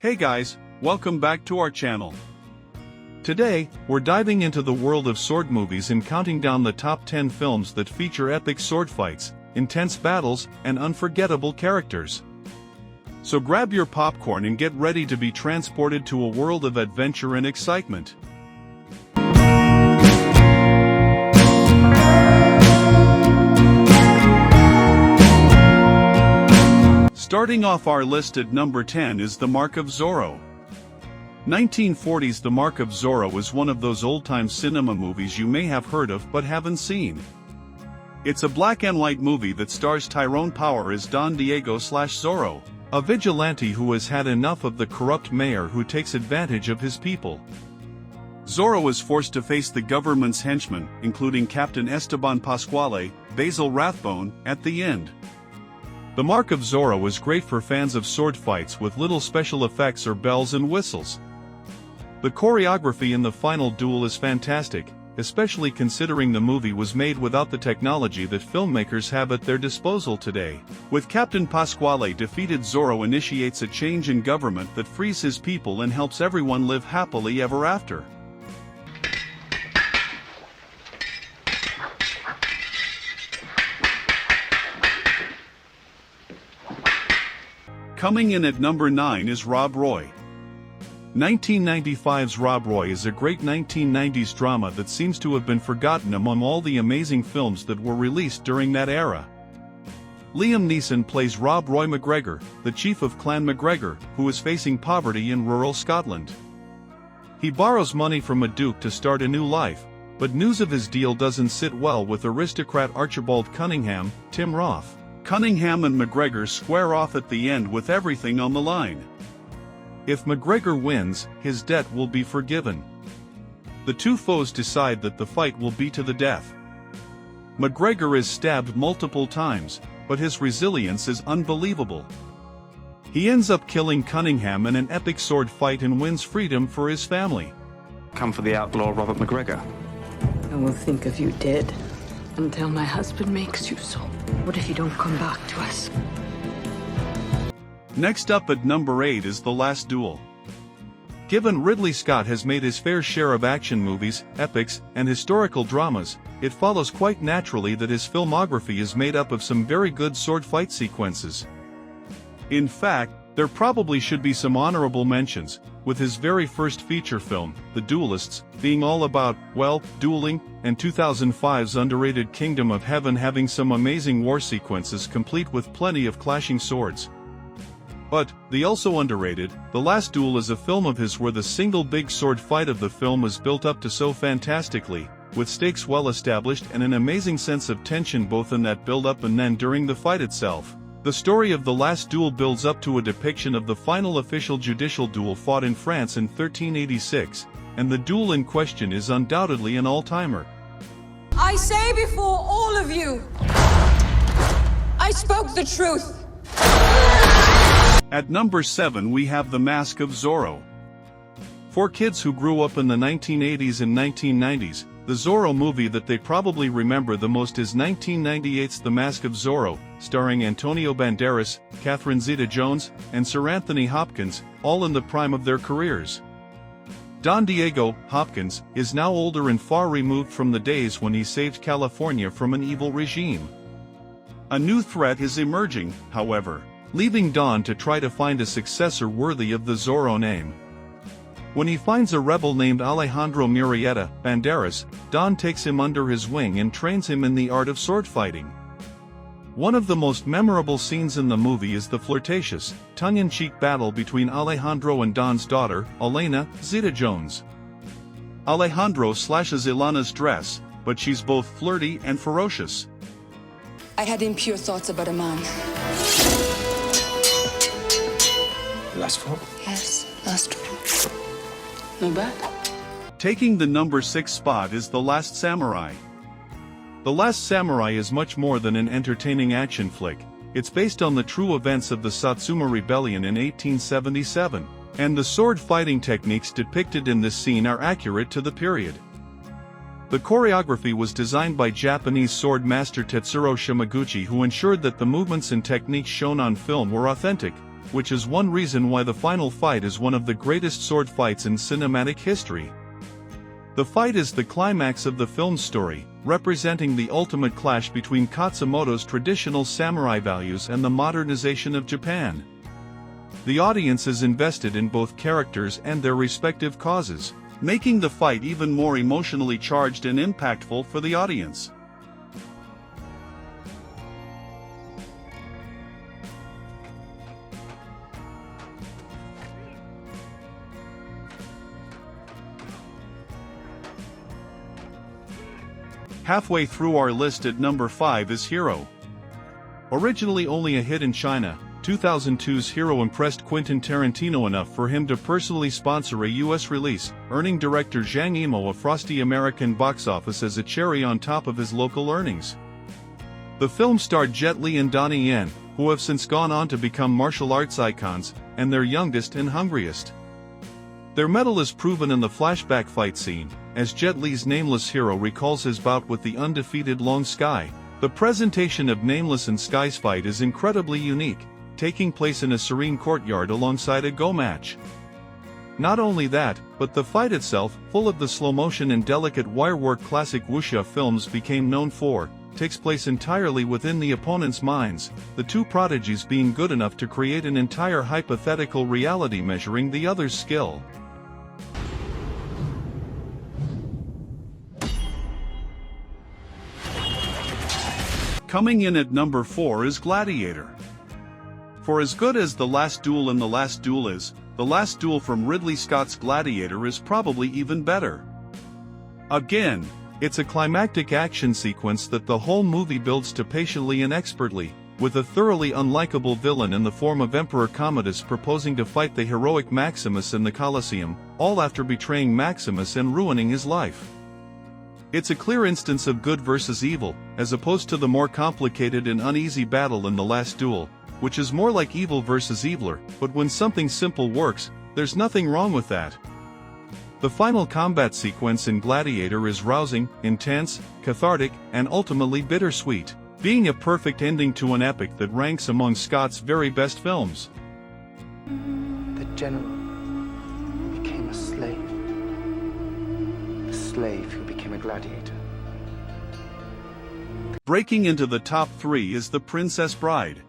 Hey guys, welcome back to our channel. Today, we're diving into the world of sword movies and counting down the top 10 films that feature epic sword fights, intense battles, and unforgettable characters. So grab your popcorn and get ready to be transported to a world of adventure and excitement. Starting off our list at number 10 is The Mark of Zorro. 1940's The Mark of Zorro is one of those old-time cinema movies you may have heard of but haven't seen. It's a black and white movie that stars Tyrone Power as Don Diego/Zorro, a vigilante who has had enough of the corrupt mayor who takes advantage of his people. Zorro is forced to face the government's henchmen, including Captain Esteban Pasquale, Basil Rathbone, at the end. The Mark of Zorro is great for fans of sword fights with little special effects or bells and whistles. The choreography in the final duel is fantastic, especially considering the movie was made without the technology that filmmakers have at their disposal today. With Captain Pasquale defeated, Zorro initiates a change in government that frees his people and helps everyone live happily ever after. Coming in at number 9 is Rob Roy. 1995's Rob Roy is a great 1990s drama that seems to have been forgotten among all the amazing films that were released during that era. Liam Neeson plays Rob Roy McGregor, the chief of Clan McGregor, who is facing poverty in rural Scotland. He borrows money from a duke to start a new life, but news of his deal doesn't sit well with aristocrat Archibald Cunningham, Tim Roth. Cunningham and McGregor square off at the end with everything on the line. If McGregor wins, his debt will be forgiven. The two foes decide that the fight will be to the death. McGregor is stabbed multiple times, but his resilience is unbelievable. He ends up killing Cunningham in an epic sword fight and wins freedom for his family. Come for the outlaw Robert McGregor. I will think of you dead until my husband makes you so. What if you don't come back to us? Next up at number 8 is The Last Duel. Given Ridley Scott has made his fair share of action movies, epics, and historical dramas, it follows quite naturally that his filmography is made up of some very good sword fight sequences. In fact, there probably should be some honorable mentions, with his very first feature film, The Duelists, being all about, well, dueling, and 2005's underrated Kingdom of Heaven having some amazing war sequences complete with plenty of clashing swords. But, the also underrated, The Last Duel is a film of his where the single big sword fight of the film was built up to so fantastically, with stakes well established and an amazing sense of tension both in that build-up and then during the fight itself. The story of The Last Duel builds up to a depiction of the final official judicial duel fought in France in 1386, and the duel in question is undoubtedly an all-timer. I say before all of you, I spoke the truth. At number 7 we have The Mask of Zorro. For kids who grew up in the 1980s and 1990s, the Zorro movie that they probably remember the most is 1998's The Mask of Zorro, starring Antonio Banderas, Catherine Zeta-Jones, and Sir Anthony Hopkins, all in the prime of their careers. Don Diego, Hopkins, is now older and far removed from the days when he saved California from an evil regime. A new threat is emerging, however, leaving Don to try to find a successor worthy of the Zorro name. When he finds a rebel named Alejandro Murrieta, Banderas, Don takes him under his wing and trains him in the art of sword fighting. One of the most memorable scenes in the movie is the flirtatious, tongue-in-cheek battle between Alejandro and Don's daughter, Elena, Zeta-Jones. Alejandro slashes Elena's dress, but she's both flirty and ferocious. I had impure thoughts about a man. Lustful? Yes, lustful. No bad. Taking the number 6 spot is The Last Samurai. The Last Samurai is much more than an entertaining action flick. It's based on the true events of the Satsuma Rebellion in 1877, and the sword fighting techniques depicted in this scene are accurate to the period. The choreography was designed by Japanese sword master Tetsuro Shimaguchi, who ensured that the movements and techniques shown on film were authentic, which is one reason why the final fight is one of the greatest sword fights in cinematic history. The fight is the climax of the film's story, representing the ultimate clash between Katsumoto's traditional samurai values and the modernization of Japan. The audience is invested in both characters and their respective causes, making the fight even more emotionally charged and impactful for the audience. Halfway through our list at number 5 is Hero. Originally only a hit in China, 2002's Hero impressed Quentin Tarantino enough for him to personally sponsor a US release, earning director Zhang Yimou a frosty American box office as a cherry on top of his local earnings. The film starred Jet Li and Donnie Yen, who have since gone on to become martial arts icons, and their youngest and hungriest. Their mettle is proven in the flashback fight scene, as Jet Li's Nameless hero recalls his bout with the undefeated Long Sky. The presentation of Nameless and Sky's fight is incredibly unique, taking place in a serene courtyard alongside a Go match. Not only that, but the fight itself, full of the slow motion and delicate wirework classic wuxia films became known for, takes place entirely within the opponent's minds, the two prodigies being good enough to create an entire hypothetical reality measuring the other's skill. Coming in at number 4 is Gladiator. For as good as The Last Duel and The Last Duel is, The Last Duel from Ridley Scott's Gladiator is probably even better. Again, it's a climactic action sequence that the whole movie builds to patiently and expertly, with a thoroughly unlikable villain in the form of Emperor Commodus proposing to fight the heroic Maximus in the Colosseum, all after betraying Maximus and ruining his life. It's a clear instance of good versus evil, as opposed to the more complicated and uneasy battle in The Last Duel, which is more like evil versus eviler, but when something simple works, there's nothing wrong with that. The final combat sequence in Gladiator is rousing, intense, cathartic, and ultimately bittersweet, being a perfect ending to an epic that ranks among Scott's very best films. The general became a slave. A slave who became a gladiator. Breaking into the top 3 is The Princess Bride.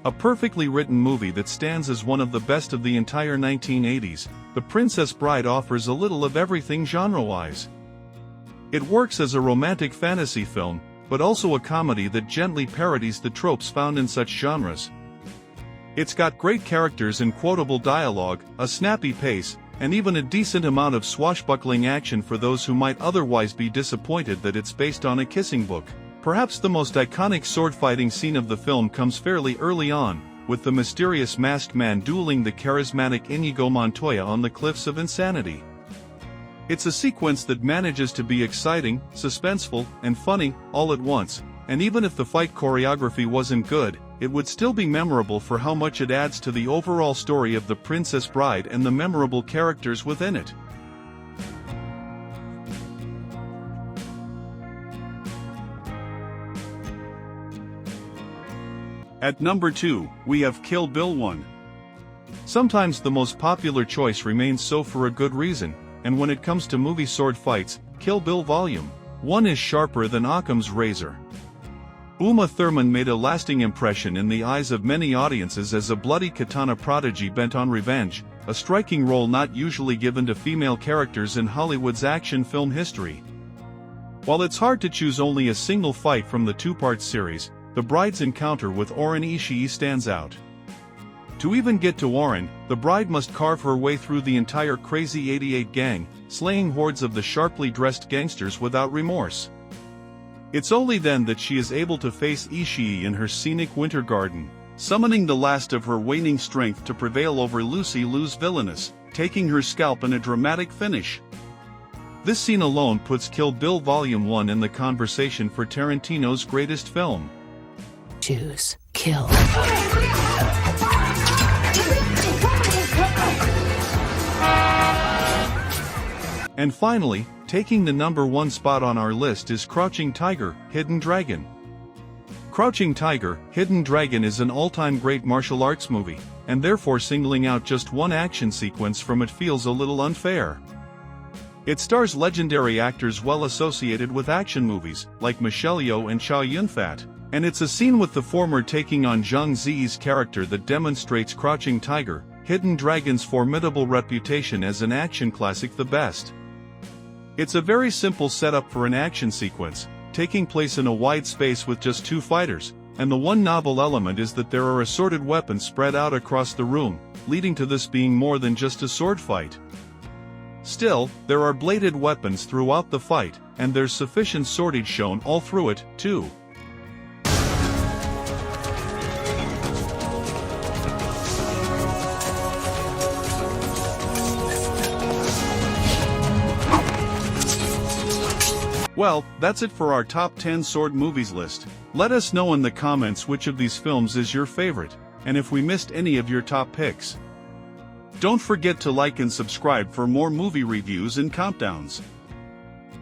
A perfectly written movie that stands as one of the best of the entire 1980s, The Princess Bride offers a little of everything genre-wise. It works as a romantic fantasy film, but also a comedy that gently parodies the tropes found in such genres. It's got great characters and quotable dialogue, a snappy pace, and even a decent amount of swashbuckling action for those who might otherwise be disappointed that it's based on a kissing book. Perhaps the most iconic sword-fighting scene of the film comes fairly early on, with the mysterious masked man dueling the charismatic Inigo Montoya on the cliffs of insanity. It's a sequence that manages to be exciting, suspenseful, and funny, all at once, and even if the fight choreography wasn't good, it would still be memorable for how much it adds to the overall story of The Princess Bride and the memorable characters within it. At number 2, we have Kill Bill 1. Sometimes the most popular choice remains so for a good reason, and when it comes to movie sword fights, Kill Bill Volume 1 is sharper than Occam's razor. Uma Thurman made a lasting impression in the eyes of many audiences as a bloody katana prodigy bent on revenge, a striking role not usually given to female characters in Hollywood's action film history. While it's hard to choose only a single fight from the two-part series, the bride's encounter with Oren Ishii stands out. To even get to Oren, the bride must carve her way through the entire Crazy 88 gang, slaying hordes of the sharply dressed gangsters without remorse. It's only then that she is able to face Ishii in her scenic winter garden, summoning the last of her waning strength to prevail over Lucy Liu's villainess, taking her scalp in a dramatic finish. This scene alone puts Kill Bill Volume 1 in the conversation for Tarantino's greatest film. Choose kill. And finally, taking the number 1 spot on our list is Crouching Tiger, Hidden Dragon. Crouching Tiger, Hidden Dragon is an all-time great martial arts movie, and therefore singling out just one action sequence from it feels a little unfair. It stars legendary actors well associated with action movies, like Michelle Yeoh and Chow Yun-fat, and it's a scene with the former taking on Zhang Ziyi's character that demonstrates Crouching Tiger, Hidden Dragon's formidable reputation as an action classic the best. It's a very simple setup for an action sequence, taking place in a wide space with just two fighters, and the one novel element is that there are assorted weapons spread out across the room, leading to this being more than just a sword fight. Still, there are bladed weapons throughout the fight, and there's sufficient swordage shown all through it, too. Well, that's it for our top 10 sword movies list. Let us know in the comments which of these films is your favorite, and if we missed any of your top picks. Don't forget to like and subscribe for more movie reviews and countdowns.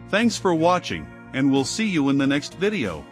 Thanks for watching, and we'll see you in the next video.